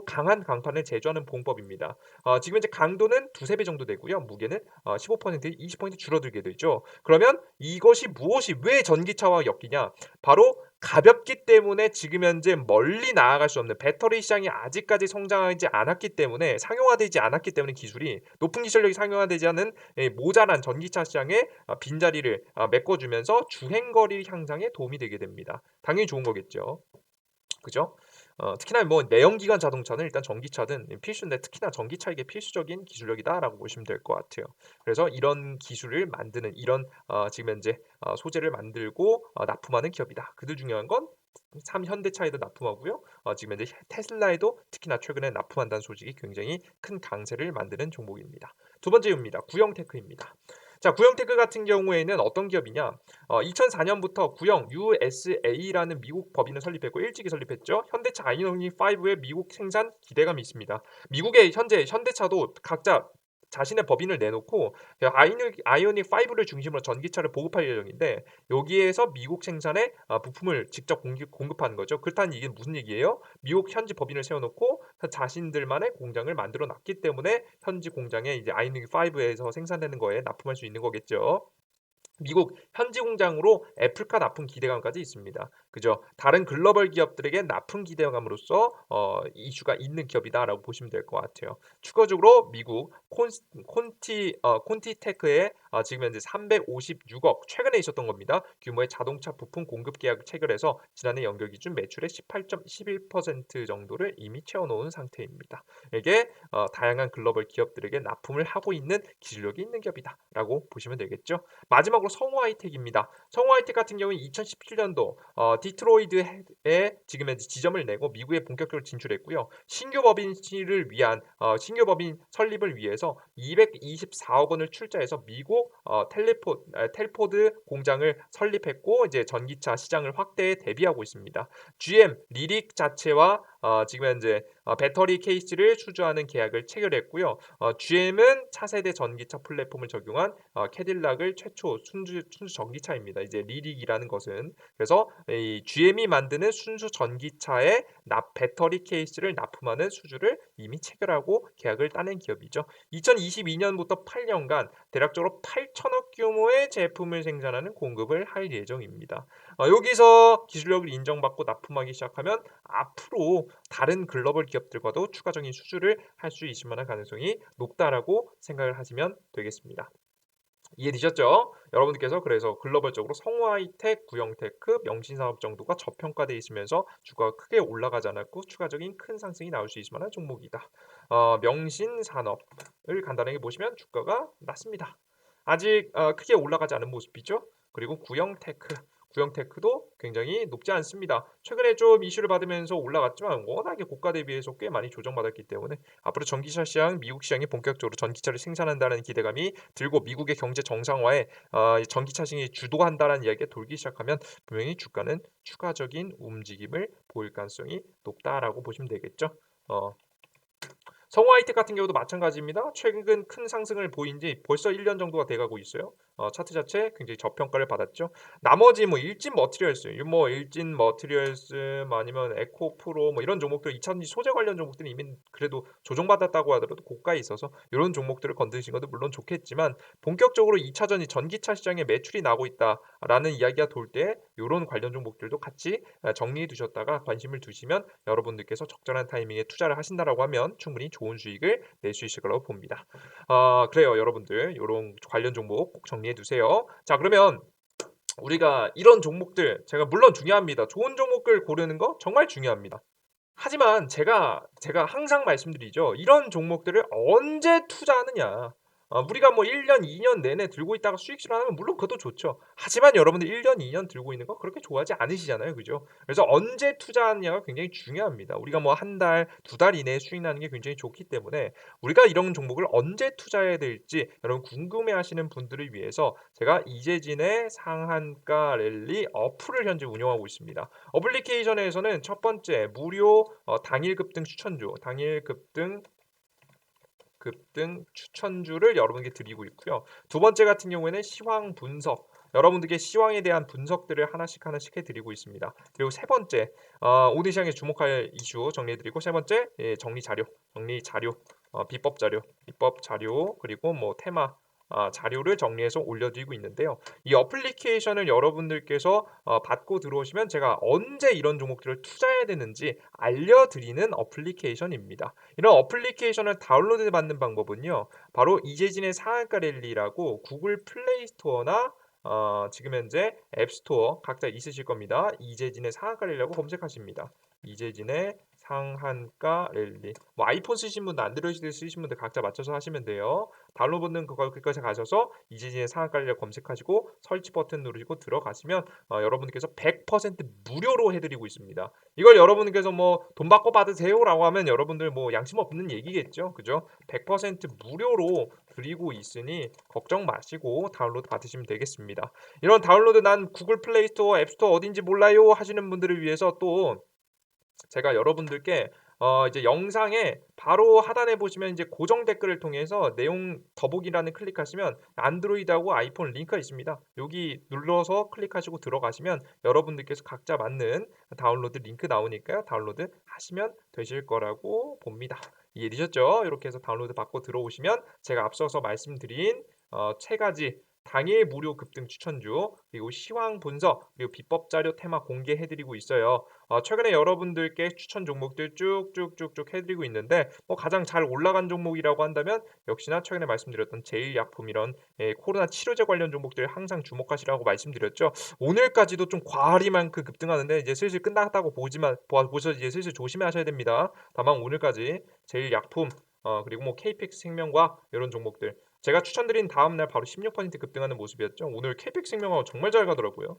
강한 강판을 제조하는 공법입니다. 지금 현재 강도는 두세 배 정도 되고요. 무게는 15% 20% 줄어들게 되죠. 그러면 이것이 무엇이 왜 전기차와 엮이냐? 바로 가볍기 때문에 지금 현재 멀리 나아갈 수 없는 배터리 시장이 아직까지 성장하지 않았기 때문에 상용화되지 않았기 때문에 기술이 높은 기술력이 상용화되지 않은 모자란 전기차 시장에 빈자리를 메꿔주면서 주행거리 향상에 도움이 되게 됩니다. 당연히 좋은 거겠죠. 그죠? 특히나 뭐 내연기관 자동차는 일단 전기차든 필수인데 특히나 전기차에게 필수적인 기술력이다라고 보시면 될 것 같아요. 그래서 이런 기술을 만드는 이런 지금 현재 소재를 만들고 납품하는 기업이다. 그들 중요한 건 현대차에도 납품하고요. 지금 현재 테슬라에도 특히나 최근에 납품한다는 소식이 굉장히 큰 강세를 만드는 종목입니다. 두 번째입니다. 구형테크입니다. 자, 구형테크 같은 경우에는 어떤 기업이냐? 2004년부터 구형 USA라는 미국 법인을 설립했고 일찍이 설립했죠. 현대차 아이오닉 5의 미국 생산 기대감이 있습니다. 미국의 현재 현대차도 각자 자신의 법인을 내놓고 아이오닉 5를 중심으로 전기차를 보급할 예정인데 여기에서 미국 생산의 부품을 직접 공급하는 거죠. 그렇다는 이게 무슨 얘기예요? 미국 현지 법인을 세워놓고 자신들만의 공장을 만들어 놨기 때문에 현지 공장에 이제 아이오닉 5에서 생산되는 거에 납품할 수 있는 거겠죠. 미국 현지 공장으로 애플카 납품 기대감까지 있습니다. 그죠? 다른 글로벌 기업들에게 납품 기대감으로써 이슈가 있는 기업이다라고 보시면 될 것 같아요. 추가적으로 미국 콘티테크에 지금 현재 356억 최근에 있었던 겁니다. 규모의 자동차 부품 공급 계약 체결해서 지난해 연결 기준 매출의 18.11% 정도를 이미 채워놓은 상태입니다. 이게 다양한 글로벌 기업들에게 납품을 하고 있는 기술력이 있는 기업이다라고 보시면 되겠죠. 마지막으로 성우 하이텍입니다. 성우 하이텍 같은 경우는 2017년도 디트로이트에 지금 현재 지점을 내고 미국에 본격적으로 진출했고요. 신규 법인 설립을 위해서 224억 원을 출자해서 미국 텔포드 공장을 설립했고 이제 전기차 시장을 확대에 대비하고 있습니다. GM 리릭 자체와 지금 현재 배터리 케이스를 수주하는 계약을 체결했고요. GM은 차세대 전기차 플랫폼을 적용한 캐딜락을 최초 순수 전기차입니다. 이제 리릭이라는 것은 그래서 이 GM이 만드는 순수 전기차에 배터리 케이스를 납품하는 수주를 이미 체결하고 계약을 따낸 기업이죠. 2022년부터 8년간 대략적으로 8천억 규모의 제품을 생산하는 공급을 할 예정입니다. 여기서 기술력을 인정받고 납품하기 시작하면 앞으로 다른 글로벌 기업들과도 추가적인 수주를 할 수 있을 만한 가능성이 높다라고 생각을 하시면 되겠습니다. 이해되셨죠? 여러분들께서 그래서 글로벌적으로 성우하이텍, 구형테크, 명신산업 정도가 저평가되어 있으면서 주가가 크게 올라가지 않았고 추가적인 큰 상승이 나올 수 있을 만한 종목이다. 명신산업을 간단하게 보시면 주가가 낮습니다. 아직 크게 올라가지 않은 모습이죠. 그리고 구형테크도 굉장히 높지 않습니다. 최근에 좀 이슈를 받으면서 올라갔지만 워낙에 고가 대비해서 꽤 많이 조정받았기 때문에 앞으로 전기차 시장, 미국 시장이 본격적으로 전기차를 생산한다는 기대감이 들고 미국의 경제 정상화에 전기차 시장이 주도한다는 이야기가 돌기 시작하면 분명히 주가는 추가적인 움직임을 보일 가능성이 높다라고 보시면 되겠죠. 성우 하이텍 같은 경우도 마찬가지입니다. 최근 큰 상승을 보인 지 벌써 1년 정도가 돼가고 있어요. 차트 자체 굉장히 저평가를 받았죠. 나머지 뭐 일진 머티리얼스 아니면 에코프로 뭐 이런 종목들 2차전지 소재 관련 종목들은 이미 그래도 조정받았다고 하더라도 고가에 있어서 이런 종목들을 건드리신 것도 물론 좋겠지만 본격적으로 2차전지 전기차 시장에 매출이 나고 있다라는 이야기가 돌 때 이런 관련 종목들도 같이 정리해 두셨다가 관심을 두시면 여러분들께서 적절한 타이밍에 투자를 하신다라고 하면 충분히 좋은 수익을 낼 수 있을 거라고 봅니다. 그래요, 여러분들 이런 관련 종목 꼭 정리해 두세요. 자, 그러면 우리가 이런 종목들 제가 물론 중요합니다. 좋은 종목을 고르는 거 정말 중요합니다. 하지만 제가 항상 말씀드리죠. 이런 종목들을 언제 투자하느냐. 우리가 뭐 1년, 2년 내내 들고 있다가 수익 실현하면 물론 그것도 좋죠. 하지만 여러분들 1년, 2년 들고 있는 거 그렇게 좋아하지 않으시잖아요. 그죠? 그래서 언제 투자하느냐가 굉장히 중요합니다. 우리가 뭐 한 달, 두 달 이내에 수익 나는 게 굉장히 좋기 때문에 우리가 이런 종목을 언제 투자해야 될지 여러분 궁금해 하시는 분들을 위해서 제가 이재진의 상한가 랠리 어플을 현재 운영하고 있습니다. 어플리케이션에서는 첫 번째 무료 당일 급등 추천주를 여러분께 드리고 있고요. 두 번째 같은 경우에는 시황 분석 여러분들께 시황에 대한 분석들을 하나씩 해드리고 있습니다. 그리고 세 번째 오늘 시장에 주목할 이슈 정리해드리고 세 번째 정리 자료 비법 자료 그리고 뭐 테마 자료를 정리해서 올려드리고 있는데요. 이 어플리케이션을 여러분들께서 받고 들어오시면 제가 언제 이런 종목들을 투자해야 되는지 알려드리는 어플리케이션입니다. 이런 어플리케이션을 다운로드 받는 방법은요. 바로 이재진의 상한가 랠리라고 구글 플레이 스토어나 지금 현재 앱스토어 각자 있으실 겁니다. 이재진의 상한가 랠리라고 검색하십니다. 이재진의 상한가 랠리. 뭐 아이폰 쓰신 분들, 안드로이드 쓰신 분들 각자 맞춰서 하시면 돼요. 다운로드는 그것에 가셔서 이재진의 상한가 랠리 검색하시고 설치 버튼 누르시고 들어가시면 여러분께서 100% 무료로 해드리고 있습니다. 이걸 여러분께서 뭐 돈 받고 받으세요라고 하면 여러분들 뭐 양심 없는 얘기겠죠, 그죠? 100% 무료로 드리고 있으니 걱정 마시고 다운로드 받으시면 되겠습니다. 이런 다운로드 난 구글 플레이 스토어, 앱 스토어 어딘지 몰라요 하시는 분들을 위해서 또 제가 여러분들께 이제 영상에 바로 하단에 보시면 이제 고정 댓글을 통해서 내용 더보기란을 클릭하시면 안드로이드하고 아이폰 링크가 있습니다. 여기 눌러서 클릭하시고 들어가시면 여러분들께서 각자 맞는 다운로드 링크 나오니까요. 다운로드 하시면 되실 거라고 봅니다. 이해되셨죠? 이렇게 해서 다운로드 받고 들어오시면 제가 앞서서 말씀드린 세 가지 당일 무료 급등 추천주, 그리고 시황 분석, 그리고 비법 자료 테마 공개해 드리고 있어요. 최근에 여러분들께 추천 종목들 쭉쭉쭉쭉 해 드리고 있는데 가장 잘 올라간 종목이라고 한다면 역시나 최근에 말씀드렸던 제일약품 이런 코로나 치료제 관련 종목들 항상 주목하시라고 말씀드렸죠. 오늘까지도 좀 과리만큼 급등하는데 이제 슬슬 끝났다고 보셔서 이제 슬슬 조심하셔야 됩니다. 다만 오늘까지 제일약품 그리고 KPX 생명과 이런 종목들 제가 추천드린 다음 날 바로 16% 급등하는 모습이었죠. 오늘 KPX 생명하고 정말 잘 가더라고요.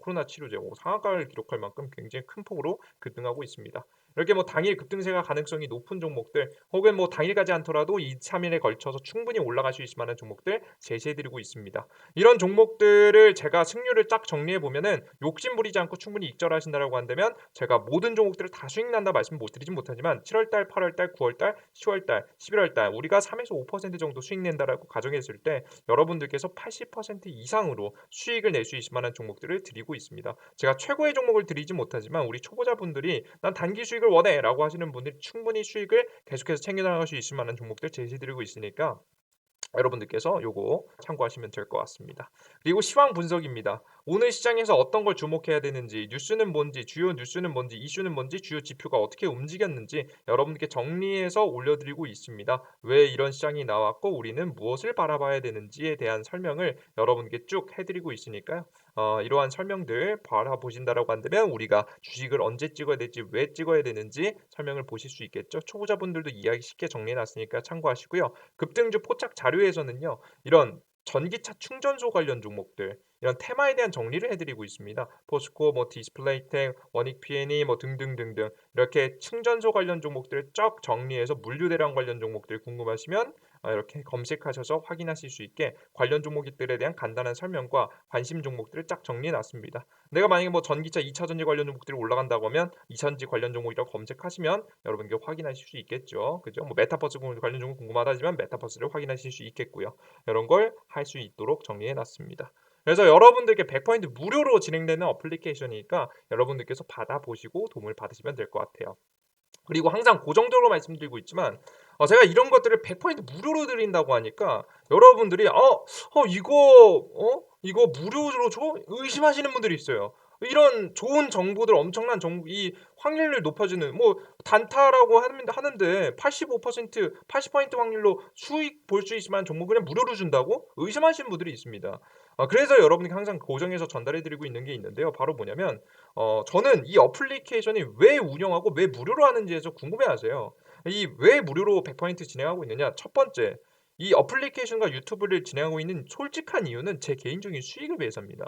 코로나 치료제 상한가를 기록할 만큼 굉장히 큰 폭으로 급등하고 있습니다. 이렇게 당일 급등세가 가능성이 높은 종목들 혹은 당일 가지 않더라도 2, 3일에 걸쳐서 충분히 올라갈 수 있을 만한 종목들 제시해드리고 있습니다. 이런 종목들을 제가 승률을 쫙 정리해 보면은 욕심 부리지 않고 충분히 익절하신다라고 한다면 제가 모든 종목들을 다 수익 난다 말씀 못 드리진 못하지만 7월달, 8월달, 9월달, 10월달, 11월달 우리가 3에서 5% 정도 수익 낸다라고 가정했을 때 여러분들께서 80% 이상으로 수익을 낼 수 있을 만한 종목들을 드리고 있습니다. 제가 최고의 종목을 드리지 못하지만 우리 초보자분들이 난 단기 수익을 원해라고 하시는 분들이 충분히 수익을 계속해서 챙겨나갈 수 있을 만한 종목들 제시드리고 있으니까 여러분들께서 요거 참고하시면 될 것 같습니다. 그리고 시황 분석입니다. 오늘 시장에서 어떤 걸 주목해야 되는지, 뉴스는 뭔지, 주요 뉴스는 뭔지, 이슈는 뭔지, 주요 지표가 어떻게 움직였는지 여러분께 정리해서 올려드리고 있습니다. 왜 이런 시장이 나왔고 우리는 무엇을 바라봐야 되는지에 대한 설명을 여러분께 쭉 해드리고 있으니까요. 이러한 설명들 바라보신다라고 한다면 우리가 주식을 언제 찍어야 될지, 왜 찍어야 되는지 설명을 보실 수 있겠죠. 초보자분들도 이야기 쉽게 정리해놨으니까 참고하시고요. 급등주 포착 자료에서는요. 이런 전기차 충전소 관련 종목들 이런 테마에 대한 정리를 해드리고 있습니다. 포스코, 디스플레이텍, 원익 P&E 등등등등 이렇게 충전소 관련 종목들을 쫙 정리해서 물류대란 관련 종목들 궁금하시면 이렇게 검색하셔서 확인하실 수 있게 관련 종목들에 대한 간단한 설명과 관심 종목들을 쫙 정리해놨습니다. 내가 만약에 전기차 2차전지 관련 종목들이 올라간다고 하면 2차전지 관련 종목이라고 검색하시면 여러분께 확인하실 수 있겠죠. 그죠? 메타버스 관련 종목 궁금하다지만 메타버스를 확인하실 수 있겠고요. 이런 걸 할 수 있도록 정리해놨습니다. 그래서 여러분들께 100% 무료로 진행되는 어플리케이션이니까 여러분들께서 받아보시고 도움을 받으시면 될 것 같아요. 그리고 항상 고정적으로 말씀드리고 있지만 제가 이런 것들을 100% 무료로 드린다고 하니까 여러분들이 이거 무료로 줘? 의심하시는 분들이 있어요. 이런 좋은 정보들 엄청난 정보 이 확률을 높아지는 단타라고 하는데 85% 80% 확률로 수익 볼 수 있을 만한 종목을 그냥 무료로 준다고 의심하시는 분들이 있습니다. 그래서 여러분께 항상 고정해서 전달해 드리고 있는 게 있는데요. 바로 뭐냐면 저는 이 어플리케이션이 왜 운영하고 왜 무료로 하는지에서 궁금해하세요. 이 왜 무료로 100% 진행하고 있느냐? 첫 번째, 이 어플리케이션과 유튜브를 진행하고 있는 솔직한 이유는 제 개인적인 수익을 위해서입니다.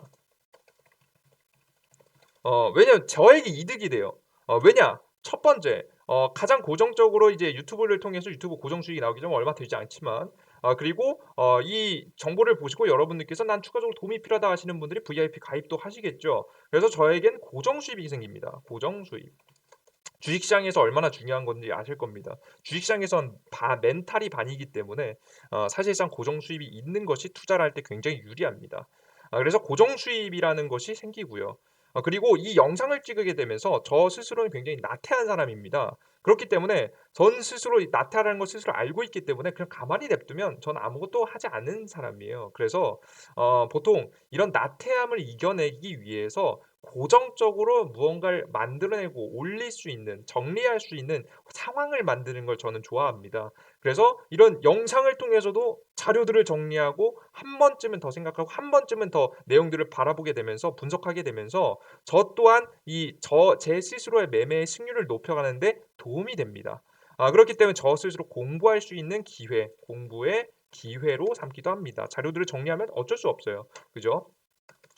왜냐면 저에게 이득이 돼요. 왜냐? 첫 번째, 가장 고정적으로 이제 유튜브를 통해서 유튜브 고정 수익이 나오기 전 얼마 되지 않지만 그리고 이 정보를 보시고 여러분들께서 난 추가적으로 도움이 필요하다 하시는 분들이 VIP 가입도 하시겠죠. 그래서 저에겐 고정 수입이 생깁니다. 고정 수입. 주식시장에서 얼마나 중요한 건지 아실 겁니다. 주식시장에선 멘탈이 반이기 때문에 사실상 고정 수입이 있는 것이 투자를 할 때 굉장히 유리합니다. 그래서 고정 수입이라는 것이 생기고요. 그리고 이 영상을 찍게 되면서 저 스스로는 굉장히 나태한 사람입니다. 그렇기 때문에 전 스스로 나태하다는 걸 스스로 알고 있기 때문에 그냥 가만히 냅두면 전 아무것도 하지 않는 사람이에요. 그래서 보통 이런 나태함을 이겨내기 위해서 고정적으로 무언가를 만들어내고 올릴 수 있는 정리할 수 있는 상황을 만드는 걸 저는 좋아합니다. 그래서 이런 영상을 통해서도 자료들을 정리하고 한 번쯤은 더 생각하고 한 번쯤은 더 내용들을 바라보게 되면서 분석하게 되면서 저 또한 제 스스로의 매매의 승률을 높여가는 데 도움이 됩니다. 그렇기 때문에 저 스스로 공부할 수 있는 기회, 공부의 기회로 삼기도 합니다. 자료들을 정리하면 어쩔 수 없어요. 그죠?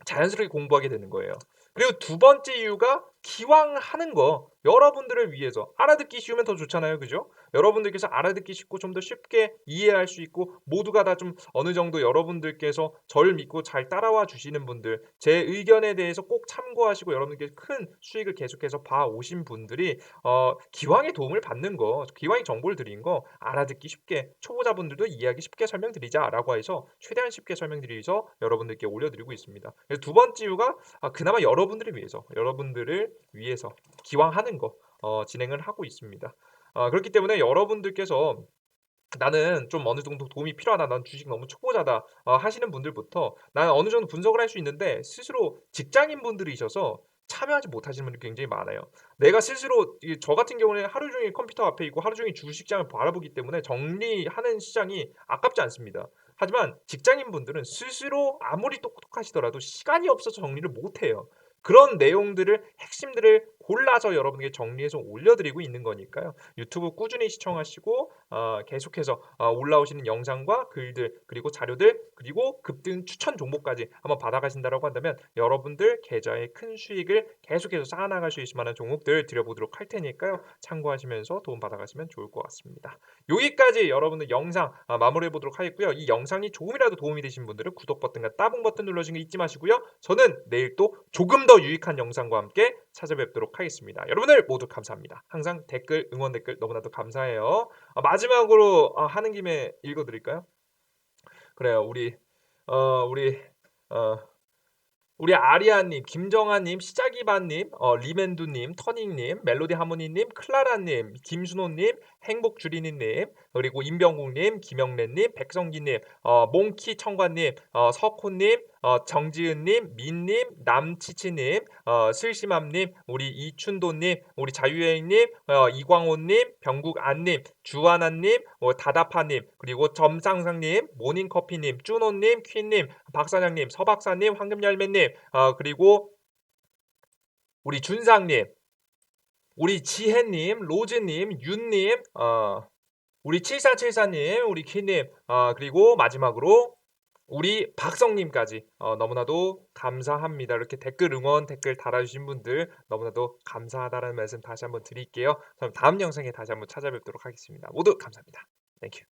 자연스럽게 공부하게 되는 거예요. 그리고 두 번째 이유가 기왕 하는 거 여러분들을 위해서 알아듣기 쉬우면 더 좋잖아요. 그죠? 여러분들께서 알아듣기 쉽고 좀 더 쉽게 이해할 수 있고 모두가 다 좀 어느 정도 여러분들께서 저를 믿고 잘 따라와 주시는 분들, 제 의견에 대해서 꼭 참고하시고 여러분들께 큰 수익을 계속해서 봐 오신 분들이 기왕에 도움을 받는 거, 기왕에 정보를 드린 거 알아듣기 쉽게 초보자분들도 이해하기 쉽게 설명드리자라고 해서 최대한 쉽게 설명드리면서 여러분들께 올려드리고 있습니다. 그래서 두 번째 이유가 그나마 여러분들을 위해서, 여러분들을 위해서 기왕 하는 거 진행을 하고 있습니다. 그렇기 때문에 여러분들께서 '나는 좀 어느 정도 도움이 필요하다. 난 주식 너무 초보자다.' 하시는 분들부터 나는 어느 정도 분석을 할 수 있는데 스스로 직장인분들이셔서 참여하지 못하시는 분들이 굉장히 많아요. 내가 스스로 저 같은 경우는 하루 종일 컴퓨터 앞에 있고 하루 종일 주식시장을 바라보기 때문에 정리하는 시장이 아깝지 않습니다. 하지만 직장인분들은 스스로 아무리 똑똑하시더라도 시간이 없어서 정리를 못 해요. 그런 내용들을 핵심들을 골라서 여러분에게 정리해서 올려드리고 있는 거니까요. 유튜브 꾸준히 시청하시고 계속해서 올라오시는 영상과 글들 그리고 자료들 그리고 급등 추천 정보까지 한번 받아가신다라고 한다면 여러분들 계좌에 큰 수익을 계속해서 쌓아나갈 수 있을 만한 종목들 드려보도록 할 테니까요. 참고하시면서 도움 받아가시면 좋을 것 같습니다. 여기까지 여러분들 영상 마무리해 보도록 하겠고요. 이 영상이 조금이라도 도움이 되신 분들은 구독 버튼과 따봉 버튼 눌러주는 거 잊지 마시고요. 저는 내일 또 조금 더 유익한 영상과 함께 찾아뵙도록 하겠습니다. 여러분들 모두 감사합니다. 항상 댓글 응원 댓글 너무나도 감사해요. 마지막으로 하는 김에 읽어드릴까요? 그래요. 우리 어, 우리 아리아님, 김정아님, 시작이반님, 리맨두님, 터닝님, 멜로디 하모니님, 클라라님, 김순호님, 행복주리니님, 그리고 임병국님, 김영래님, 백성기님, 몽키 청관님, 석호님, 정지은님, 민님, 남치치님, 슬시맘님, 우리 이춘도님, 우리 자유여행님, 이광호님, 병국안님, 주하나님, 다다파님, 그리고 점상상님, 모닝커피님, 쭈노님, 퀸님, 박사장님, 서박사님, 황금열매님, 그리고 우리 준상님, 우리 지혜님, 로즈님, 윤님, 우리 7474님, 우리 퀸님, 그리고 마지막으로 우리 박성님까지 너무나도 감사합니다. 이렇게 댓글 응원 댓글 달아주신 분들 너무나도 감사하다는 말씀 다시 한번 드릴게요. 그럼 다음 영상에 다시 한번 찾아뵙도록 하겠습니다. 모두 감사합니다. 땡큐.